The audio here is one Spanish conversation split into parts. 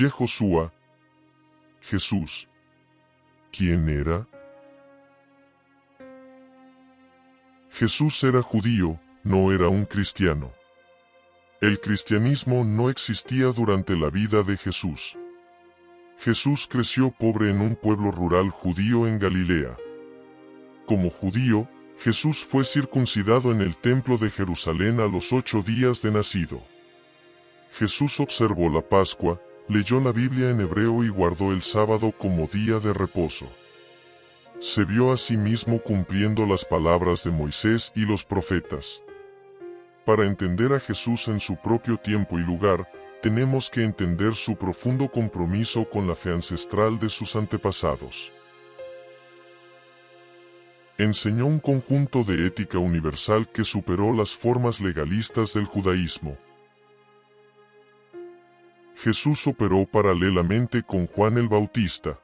Yehoshua. Jesús. ¿Quién era? Jesús era judío, no era un cristiano. El cristianismo no existía durante la vida de Jesús. Jesús creció pobre en un pueblo rural judío en Galilea. Como judío, Jesús fue circuncidado en el templo de Jerusalén a los 8 días de nacido. Jesús observó la Pascua, leyó la Biblia en hebreo y guardó el sábado como día de reposo. Se vio a sí mismo cumpliendo las palabras de Moisés y los profetas. Para entender a Jesús en su propio tiempo y lugar, tenemos que entender su profundo compromiso con la fe ancestral de sus antepasados. Enseñó un conjunto de ética universal que superó las formas legalistas del judaísmo. Jesús operó paralelamente con Juan el Bautista.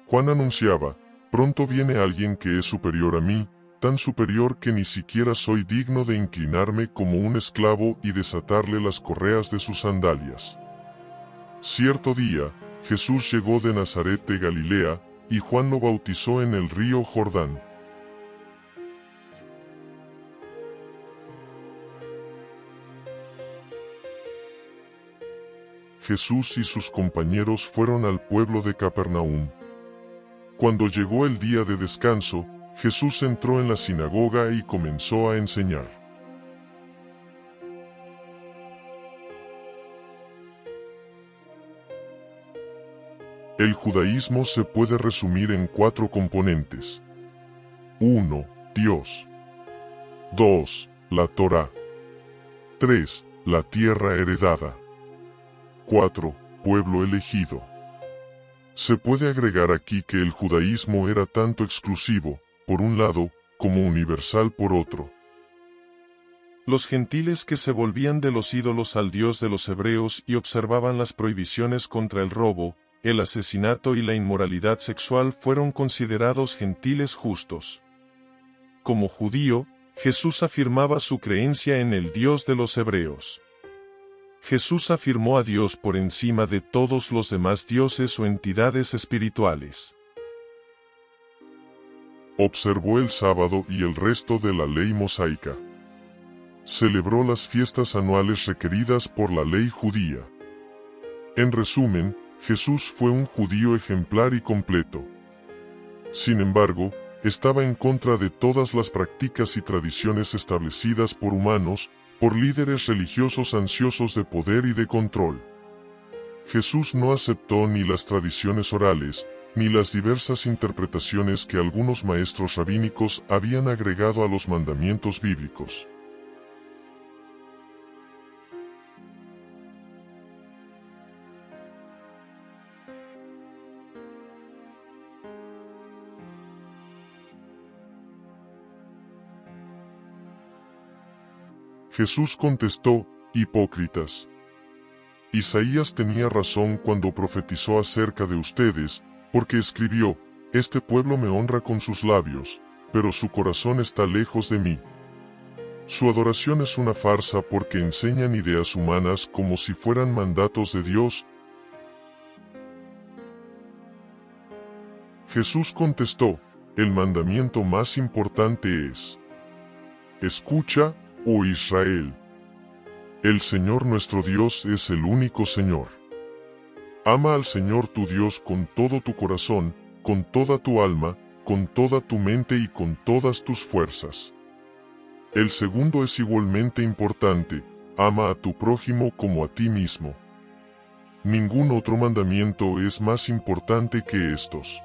Juan anunciaba: pronto viene alguien que es superior a mí, tan superior que ni siquiera soy digno de inclinarme como un esclavo y desatarle las correas de sus sandalias. Cierto día, Jesús llegó de Nazaret de Galilea, y Juan lo bautizó en el río Jordán. Jesús y sus compañeros fueron al pueblo de Capernaum. Cuando llegó el día de descanso, Jesús entró en la sinagoga y comenzó a enseñar. El judaísmo se puede resumir en 4 componentes. 1. Dios. 2. La Torá. 3. La tierra heredada. 4. Pueblo elegido. Se puede agregar aquí que el judaísmo era tanto exclusivo, por un lado, como universal por otro. Los gentiles que se volvían de los ídolos al Dios de los hebreos y observaban las prohibiciones contra el robo, el asesinato y la inmoralidad sexual fueron considerados gentiles justos. Como judío, Jesús afirmaba su creencia en el Dios de los hebreos. Jesús afirmó a Dios por encima de todos los demás dioses o entidades espirituales. Observó el sábado y el resto de la ley mosaica. Celebró las fiestas anuales requeridas por la ley judía. En resumen, Jesús fue un judío ejemplar y completo. Sin embargo, estaba en contra de todas las prácticas y tradiciones establecidas por humanos, por líderes religiosos ansiosos de poder y de control. Jesús no aceptó ni las tradiciones orales, ni las diversas interpretaciones que algunos maestros rabínicos habían agregado a los mandamientos bíblicos. Jesús contestó: hipócritas. Isaías tenía razón cuando profetizó acerca de ustedes, porque escribió: este pueblo me honra con sus labios, pero su corazón está lejos de mí. Su adoración es una farsa porque enseñan ideas humanas como si fueran mandatos de Dios. Jesús contestó: el mandamiento más importante es: escucha, oh Israel. El Señor nuestro Dios es el único Señor. Ama al Señor tu Dios con todo tu corazón, con toda tu alma, con toda tu mente y con todas tus fuerzas. El segundo es igualmente importante: ama a tu prójimo como a ti mismo. Ningún otro mandamiento es más importante que estos.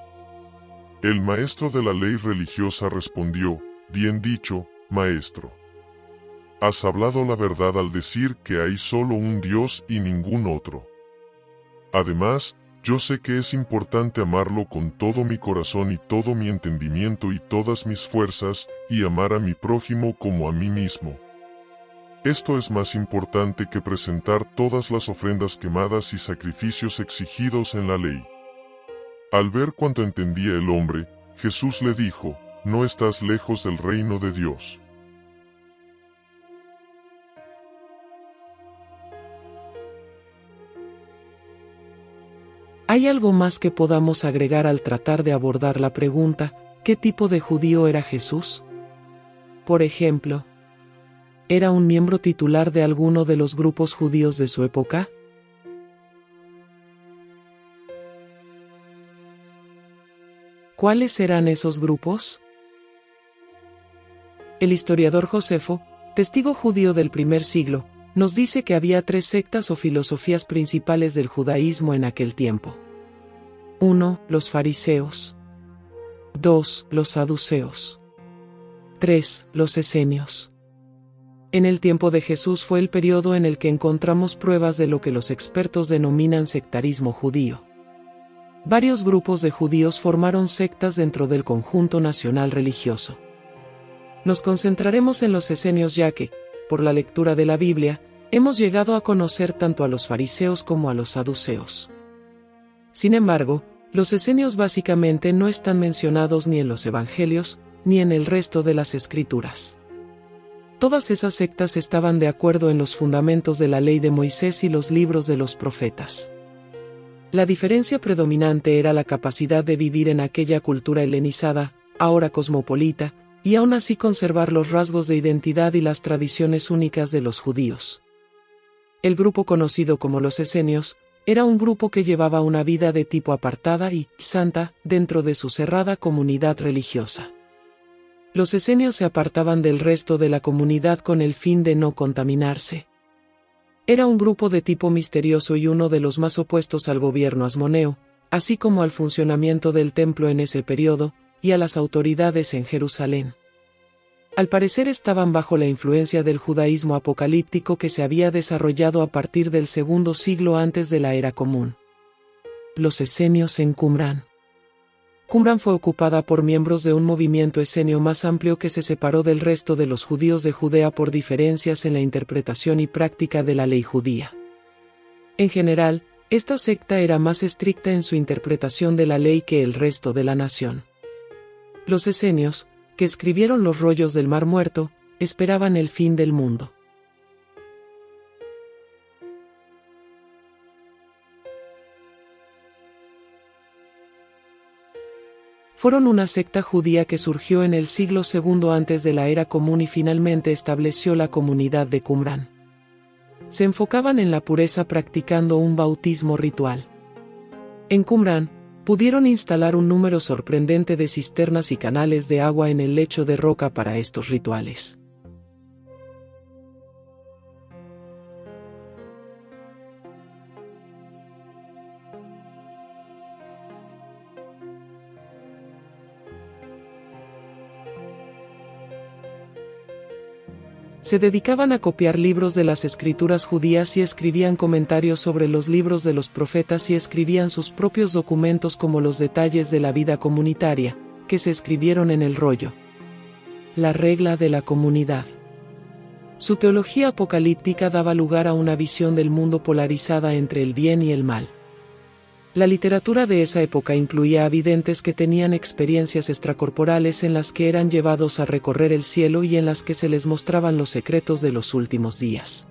El maestro de la ley religiosa respondió: bien dicho, maestro. Has hablado la verdad al decir que hay solo un Dios y ningún otro. Además, yo sé que es importante amarlo con todo mi corazón y todo mi entendimiento y todas mis fuerzas, y amar a mi prójimo como a mí mismo. Esto es más importante que presentar todas las ofrendas quemadas y sacrificios exigidos en la ley. Al ver cuánto entendía el hombre, Jesús le dijo: no estás lejos del reino de Dios. ¿Hay algo más que podamos agregar al tratar de abordar la pregunta, ¿qué tipo de judío era Jesús? Por ejemplo, ¿era un miembro titular de alguno de los grupos judíos de su época? ¿Cuáles eran esos grupos? El historiador Josefo, testigo judío del primer siglo, nos dice que había 3 sectas o filosofías principales del judaísmo en aquel tiempo. 1. Los fariseos. 2. Los saduceos. 3. Los esenios. En el tiempo de Jesús fue el periodo en el que encontramos pruebas de lo que los expertos denominan sectarismo judío. Varios grupos de judíos formaron sectas dentro del conjunto nacional religioso. Nos concentraremos en los esenios ya que, por la lectura de la Biblia, hemos llegado a conocer tanto a los fariseos como a los saduceos. Sin embargo, los esenios básicamente no están mencionados ni en los evangelios, ni en el resto de las escrituras. Todas esas sectas estaban de acuerdo en los fundamentos de la ley de Moisés y los libros de los profetas. La diferencia predominante era la capacidad de vivir en aquella cultura helenizada, ahora cosmopolita, y aún así conservar los rasgos de identidad y las tradiciones únicas de los judíos. El grupo conocido como los esenios, era un grupo que llevaba una vida de tipo apartada y santa dentro de su cerrada comunidad religiosa. Los esenios se apartaban del resto de la comunidad con el fin de no contaminarse. Era un grupo de tipo misterioso y uno de los más opuestos al gobierno asmoneo, así como al funcionamiento del templo en ese periodo, y a las autoridades en Jerusalén. Al parecer estaban bajo la influencia del judaísmo apocalíptico que se había desarrollado a partir del segundo siglo antes de la era común. Los esenios en Qumrán. Qumrán fue ocupada por miembros de un movimiento esenio más amplio que se separó del resto de los judíos de Judea por diferencias en la interpretación y práctica de la ley judía. En general, esta secta era más estricta en su interpretación de la ley que el resto de la nación. Los esenios, que escribieron los rollos del Mar Muerto, esperaban el fin del mundo. Fueron una secta judía que surgió en el siglo II antes de la era común y finalmente estableció la comunidad de Qumrán. Se enfocaban en la pureza practicando un bautismo ritual. En Qumrán, pudieron instalar un número sorprendente de cisternas y canales de agua en el lecho de roca para estos rituales. Se dedicaban a copiar libros de las escrituras judías y escribían comentarios sobre los libros de los profetas y escribían sus propios documentos como los detalles de la vida comunitaria, que se escribieron en el rollo. La regla de la comunidad. Su teología apocalíptica daba lugar a una visión del mundo polarizada entre el bien y el mal. La literatura de esa época incluía a videntes que tenían experiencias extracorporales en las que eran llevados a recorrer el cielo y en las que se les mostraban los secretos de los últimos días.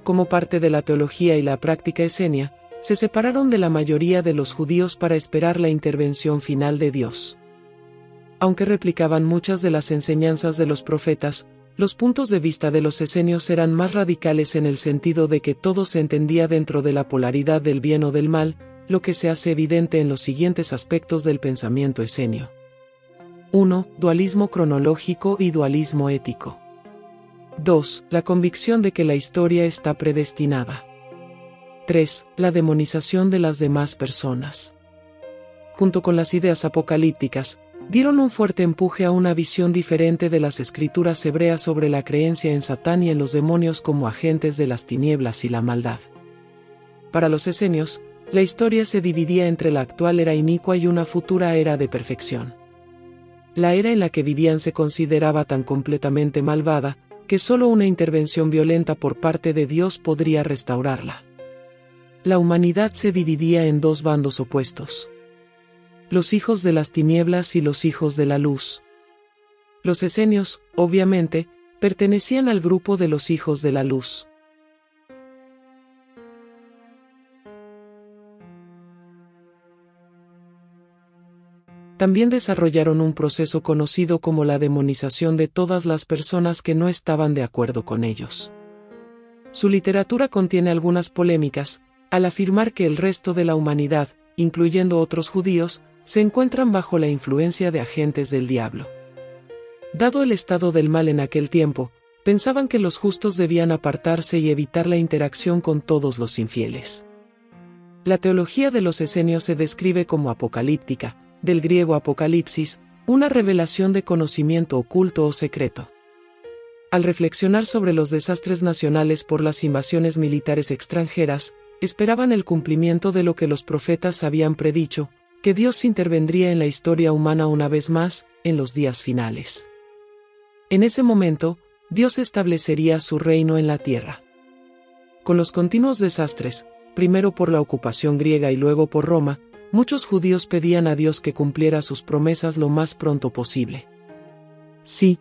Como parte de la teología y la práctica esenia, se separaron de la mayoría de los judíos para esperar la intervención final de Dios. Aunque replicaban muchas de las enseñanzas de los profetas, los puntos de vista de los esenios eran más radicales en el sentido de que todo se entendía dentro de la polaridad del bien o del mal, lo que se hace evidente en los siguientes aspectos del pensamiento esenio. 1. Dualismo cronológico y dualismo ético. 2. La convicción de que la historia está predestinada. 3. La demonización de las demás personas. Junto con las ideas apocalípticas, dieron un fuerte empuje a una visión diferente de las escrituras hebreas sobre la creencia en Satán y en los demonios como agentes de las tinieblas y la maldad. Para los esenios, la historia se dividía entre la actual era inicua y una futura era de perfección. La era en la que vivían se consideraba tan completamente malvada, que solo una intervención violenta por parte de Dios podría restaurarla. La humanidad se dividía en 2 bandos opuestos: los hijos de las tinieblas y los hijos de la luz. Los esenios, obviamente, pertenecían al grupo de los hijos de la luz. también desarrollaron un proceso conocido como la demonización de todas las personas que no estaban de acuerdo con ellos. Su literatura contiene algunas polémicas, al afirmar que el resto de la humanidad, incluyendo otros judíos, se encuentran bajo la influencia de agentes del diablo. Dado el estado del mal en aquel tiempo, pensaban que los justos debían apartarse y evitar la interacción con todos los infieles. La teología de los esenios se describe como apocalíptica, del griego apocalipsis, una revelación de conocimiento oculto o secreto. Al reflexionar sobre los desastres nacionales por las invasiones militares extranjeras, esperaban el cumplimiento de lo que los profetas habían predicho, que Dios intervendría en la historia humana una vez más, en los días finales. En ese momento, Dios establecería su reino en la tierra. Con los continuos desastres, primero por la ocupación griega y luego por Roma, muchos judíos pedían a Dios que cumpliera sus promesas lo más pronto posible. Sí.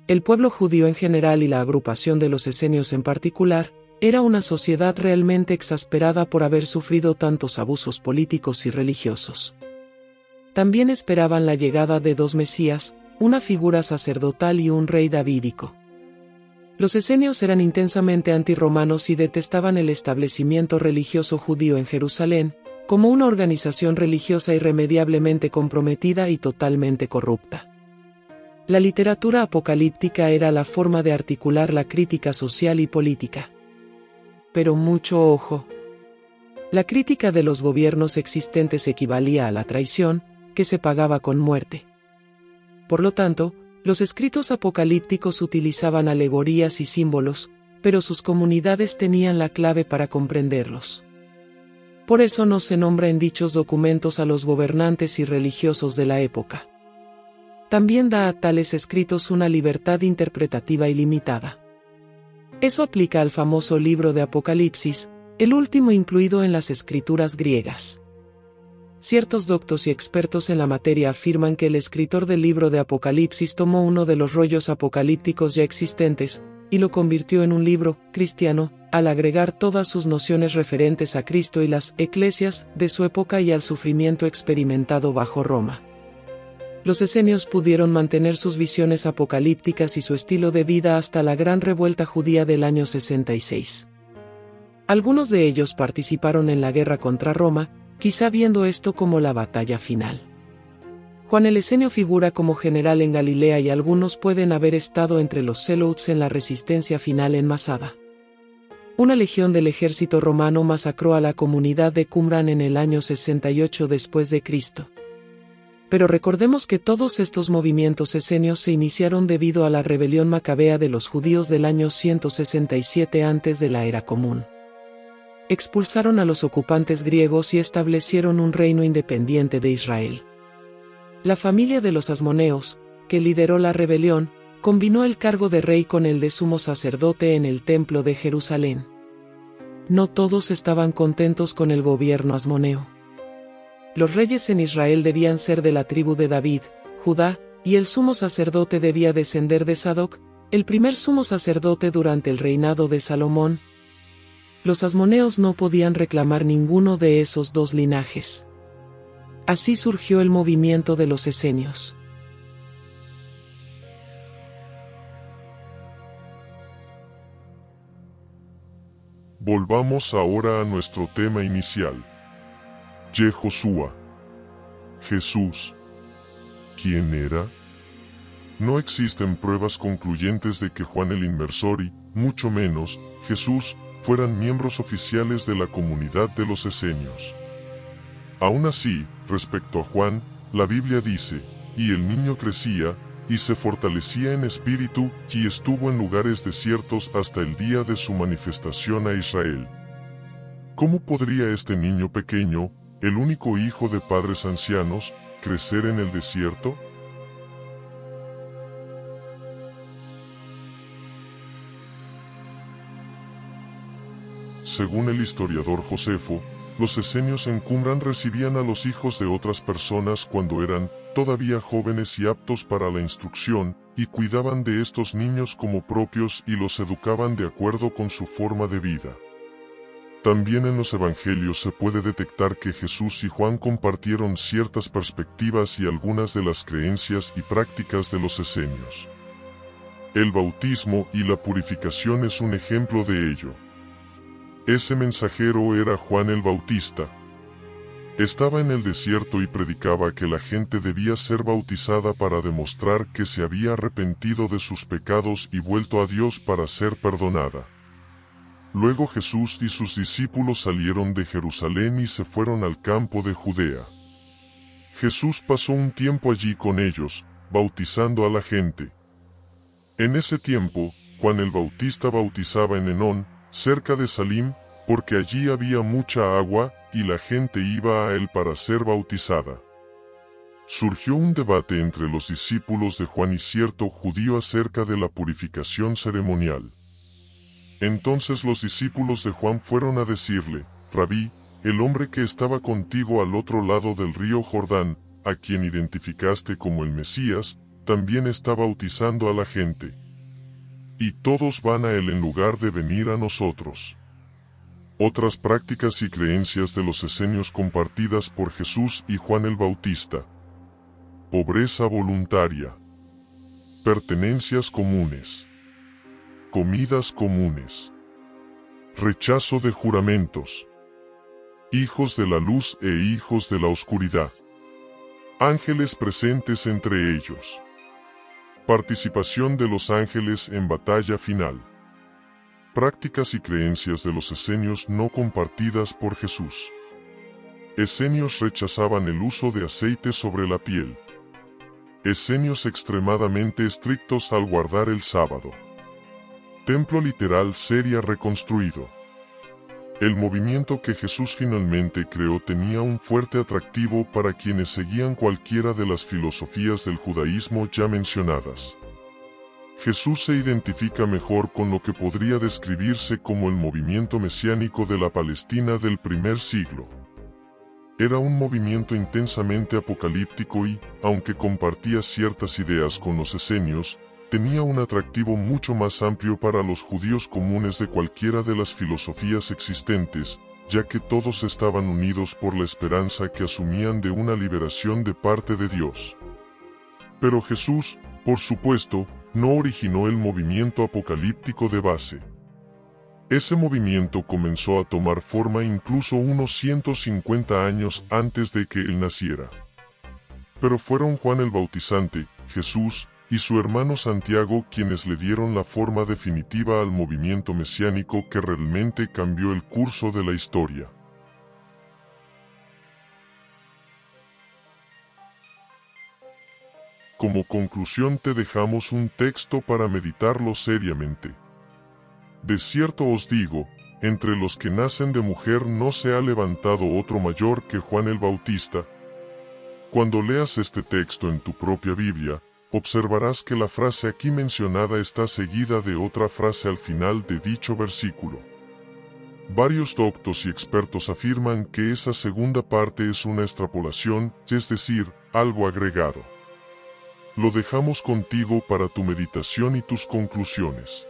El pueblo judío en general y la agrupación de los esenios en particular, era una sociedad realmente exasperada por haber sufrido tantos abusos políticos y religiosos. También esperaban la llegada de dos Mesías, una figura sacerdotal y un rey davídico. Los esenios eran intensamente antirromanos y detestaban el establecimiento religioso judío en Jerusalén, como una organización religiosa irremediablemente comprometida y totalmente corrupta. La literatura apocalíptica era la forma de articular la crítica social y política. Pero mucho ojo. La crítica de los gobiernos existentes equivalía a la traición, que se pagaba con muerte. Por lo tanto, los escritos apocalípticos utilizaban alegorías y símbolos, pero sus comunidades tenían la clave para comprenderlos. Por eso no se nombra en dichos documentos a los gobernantes y religiosos de la época. También da a tales escritos una libertad interpretativa ilimitada. Eso aplica al famoso libro de Apocalipsis, el último incluido en las escrituras griegas. Ciertos doctos y expertos en la materia afirman que el escritor del libro de Apocalipsis tomó uno de los rollos apocalípticos ya existentes, y lo convirtió en un libro cristiano, al agregar todas sus nociones referentes a Cristo y las eclesias de su época y al sufrimiento experimentado bajo Roma. Los esenios pudieron mantener sus visiones apocalípticas y su estilo de vida hasta la gran revuelta judía del año 66. Algunos de ellos participaron en la guerra contra Roma, quizá viendo esto como la batalla final. Juan el Esenio figura como general en Galilea y algunos pueden haber estado entre los Zelotes en la resistencia final en Masada. Una legión del ejército romano masacró a la comunidad de Qumran en el año 68 después de Cristo. Pero recordemos que todos estos movimientos esenios se iniciaron debido a la rebelión macabea de los judíos del año 167 antes de la era común. Expulsaron a los ocupantes griegos y establecieron un reino independiente de Israel. La familia de los asmoneos, que lideró la rebelión, combinó el cargo de rey con el de sumo sacerdote en el templo de Jerusalén. No todos estaban contentos con el gobierno asmoneo. Los reyes en Israel debían ser de la tribu de David, Judá, y el sumo sacerdote debía descender de Sadoc, el primer sumo sacerdote durante el reinado de Salomón. Los asmoneos no podían reclamar ninguno de esos dos linajes. Así surgió el movimiento de los esenios. Volvamos ahora a nuestro tema inicial. Yehoshua. Jesús. ¿Quién era? No existen pruebas concluyentes de que Juan el Inmersor y, mucho menos, Jesús, fueran miembros oficiales de la comunidad de los esenios. Aún así, respecto a Juan, la Biblia dice, y el niño crecía, y se fortalecía en espíritu, y estuvo en lugares desiertos hasta el día de su manifestación a Israel. ¿Cómo podría este niño pequeño, el único hijo de padres ancianos, crecer en el desierto? Según el historiador Josefo, los esenios en Qumran recibían a los hijos de otras personas cuando eran todavía jóvenes y aptos para la instrucción, y cuidaban de estos niños como propios y los educaban de acuerdo con su forma de vida. También en los evangelios se puede detectar que Jesús y Juan compartieron ciertas perspectivas y algunas de las creencias y prácticas de los esenios. El bautismo y la purificación es un ejemplo de ello. Ese mensajero era Juan el Bautista. Estaba en el desierto y predicaba que la gente debía ser bautizada para demostrar que se había arrepentido de sus pecados y vuelto a Dios para ser perdonada. Luego Jesús y sus discípulos salieron de Jerusalén y se fueron al campo de Judea. Jesús pasó un tiempo allí con ellos, bautizando a la gente. En ese tiempo, Juan el Bautista bautizaba en Enón, cerca de Salim, porque allí había mucha agua, y la gente iba a él para ser bautizada. Surgió un debate entre los discípulos de Juan y cierto judío acerca de la purificación ceremonial. Entonces los discípulos de Juan fueron a decirle: Rabí, el hombre que estaba contigo al otro lado del río Jordán, a quien identificaste como el Mesías, también está bautizando a la gente. Y todos van a él en lugar de venir a nosotros. Otras prácticas y creencias de los esenios compartidas por Jesús y Juan el Bautista. Pobreza voluntaria. Pertenencias comunes. Comidas comunes. Rechazo de juramentos. Hijos de la luz e hijos de la oscuridad. Ángeles presentes entre ellos. Participación de los ángeles en batalla final. Prácticas y creencias de los esenios no compartidas por Jesús. Esenios rechazaban el uso de aceite sobre la piel. Esenios extremadamente estrictos al guardar el sábado. Templo literal sería reconstruido. El movimiento que Jesús finalmente creó tenía un fuerte atractivo para quienes seguían cualquiera de las filosofías del judaísmo ya mencionadas. Jesús se identifica mejor con lo que podría describirse como el movimiento mesiánico de la Palestina del primer siglo. Era un movimiento intensamente apocalíptico y, aunque compartía ciertas ideas con los esenios, tenía un atractivo mucho más amplio para los judíos comunes de cualquiera de las filosofías existentes, ya que todos estaban unidos por la esperanza que asumían de una liberación de parte de Dios. Pero Jesús, por supuesto, no originó el movimiento apocalíptico de base. Ese movimiento comenzó a tomar forma incluso unos 150 años antes de que él naciera. Pero fueron Juan el Bautizante, Jesús, y su hermano Santiago quienes le dieron la forma definitiva al movimiento mesiánico que realmente cambió el curso de la historia. Como conclusión te dejamos un texto para meditarlo seriamente. De cierto os digo, entre los que nacen de mujer no se ha levantado otro mayor que Juan el Bautista. Cuando leas este texto en tu propia Biblia, observarás que la frase aquí mencionada está seguida de otra frase al final de dicho versículo. Varios doctos y expertos afirman que esa segunda parte es una extrapolación, es decir, algo agregado. Lo dejamos contigo para tu meditación y tus conclusiones.